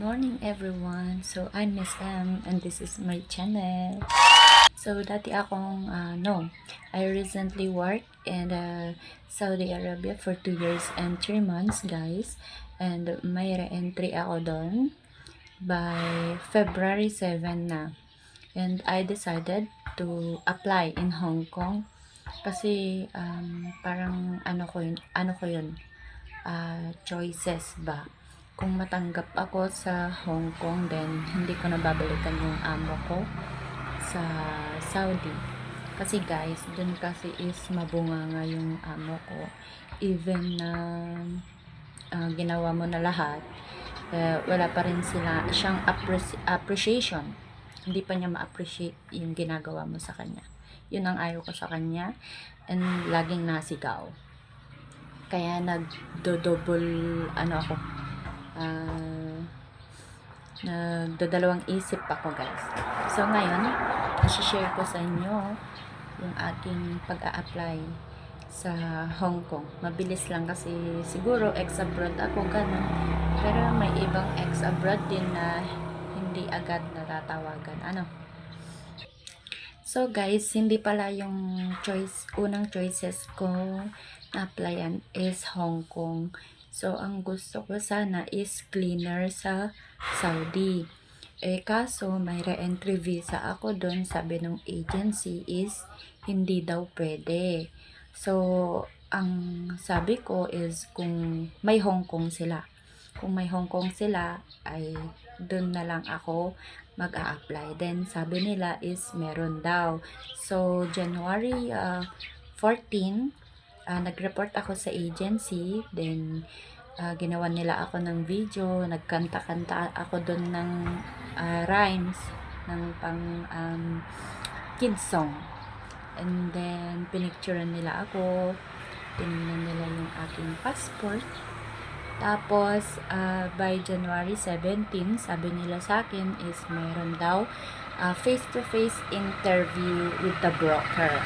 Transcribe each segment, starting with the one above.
morning everyone. So I'm Miss M and this is my channel. So dati akong I recently worked in Saudi Arabia for 2 years and 3 months, guys. And may re-entry ako doon by February 7 na. And I decided to apply in Hong Kong kasi parang choices ba. Kung matanggap ako sa Hong Kong, then hindi ko na babalikan yung amo ko sa Saudi. Kasi guys, dun kasi is mabunganga yung amo ko. Even na ginawa mo na lahat, wala pa rin siyang appreciation. Hindi pa niya ma-appreciate yung ginagawa mo sa kanya. Yun ang ayaw ko sa kanya. And laging nasigaw. Kaya nagdo-double ako, nagdadalawang isip ako, guys. So ngayon, i-share ko sa inyo yung aking pag-a-apply sa Hong Kong. Mabilis lang kasi siguro ex-abroad ako, ganun. Pero may ibang ex-abroad din na hindi agad natatawagan. So guys, hindi pala yung unang choices ko na applyan is Hong Kong. So ang gusto ko sana is cleaner sa Saudi. Kaso may re-entry visa ako doon, sabi ng agency is hindi daw pwede. So ang sabi ko is kung may Hong Kong sila. Kung may Hong Kong sila ay doon na lang ako mag-a-apply. Then sabi nila is meron daw. So January 14, nag-report ako sa agency. Then ginawa nila ako ng video, nagkanta-kanta ako doon ng rhymes ng pang kids song. And then pinicturean nila ako, tinignan nila yung aking passport. Tapos by January 17, sabi nila sa akin is mayroon daw face-to-face interview with the broker.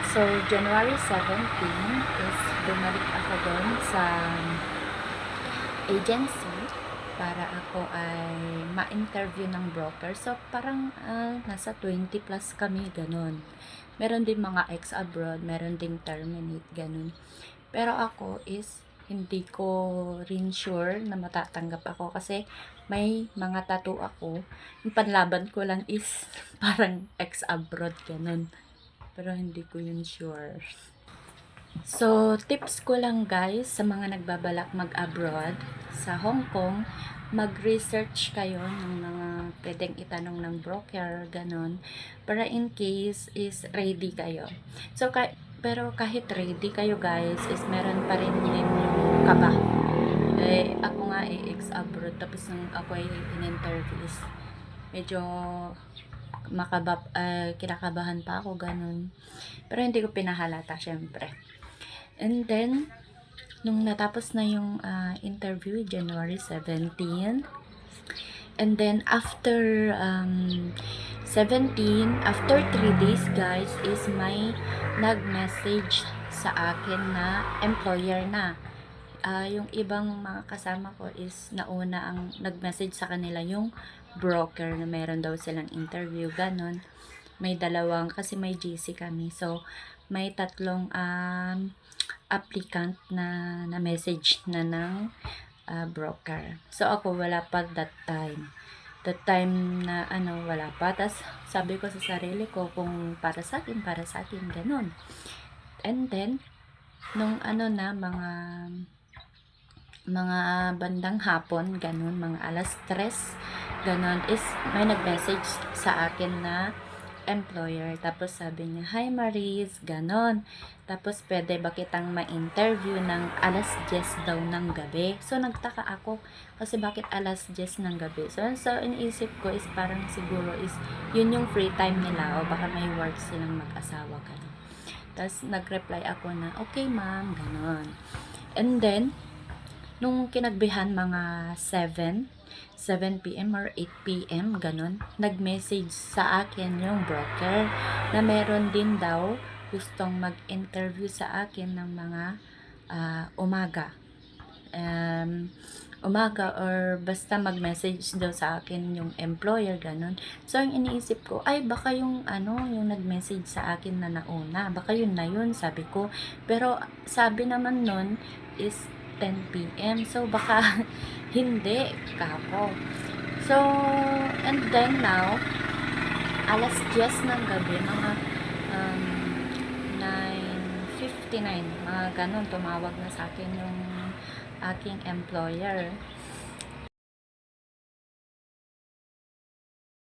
So January 17 is bumalik ako doon sa agency para ako ay ma-interview ng broker. So parang nasa 20 plus kami, ganun. Meron din mga ex-abroad, meron ding terminate, ganun. Pero ako is hindi ko rin sure na matatanggap ako kasi may mga tattoo ako. Yung panlaban ko lang is parang ex-abroad, ganun. Pero hindi ko yun sure. So, tips ko lang guys sa mga nagbabalak mag-abroad sa Hong Kong, mag-research kayo ng mga pwedeng itanong ng broker, ganun. Para in case is ready kayo. So, pero kahit ready kayo guys, is meron pa rin din yung kaba. Ako nga ex-abroad, tapos nung ako ay in-interview is medyo kinakabahan pa ako, ganun. Pero hindi ko pinahalata, syempre. And then, nung natapos na yung interview, January 17, and then after 17, after 3 days guys, is may nag-message sa akin na employer na. Yung ibang mga kasama ko is nauna ang nag-message sa kanila yung broker na meron daw silang interview, ganon. May dalawang, kasi may GC kami. So, may tatlong applicant na message na ng broker. So, ako wala pa that time. That time na wala pa. Tas sabi ko sa sarili ko, kung para sa akin, ganon. And then, nung mga bandang hapon, ganun, mga alas 3, ganun, is may nag-message sa akin na employer. Tapos sabi niya, "Hi Maris," ganun. Tapos pwede ba kitang ma-interview ng alas 10 daw ng gabi? So nagtaka ako kasi bakit alas 10 ng gabi? So iniisip ko is parang siguro is yun yung free time nila o baka may work silang mag-asawa, ganun. Tapos nag-reply ako na, "Okay ma'am," ganun. And then nung kinagbihan mga 7 p.m. or 8 p.m. ganun, nag-message sa akin yung broker na meron din daw gustong mag-interview sa akin ng mga umaga. umaga or basta mag-message daw sa akin yung employer, ganun. So, ang iniisip ko, ay baka yung yung nag-message sa akin na nauna, baka yun na yun, sabi ko. Pero sabi naman nun is 10 PM. So, baka hindi kako. So, and then now, alas 10 ng gabi, mga 9:59, mga ganun, tumawag na sa akin yung aking employer.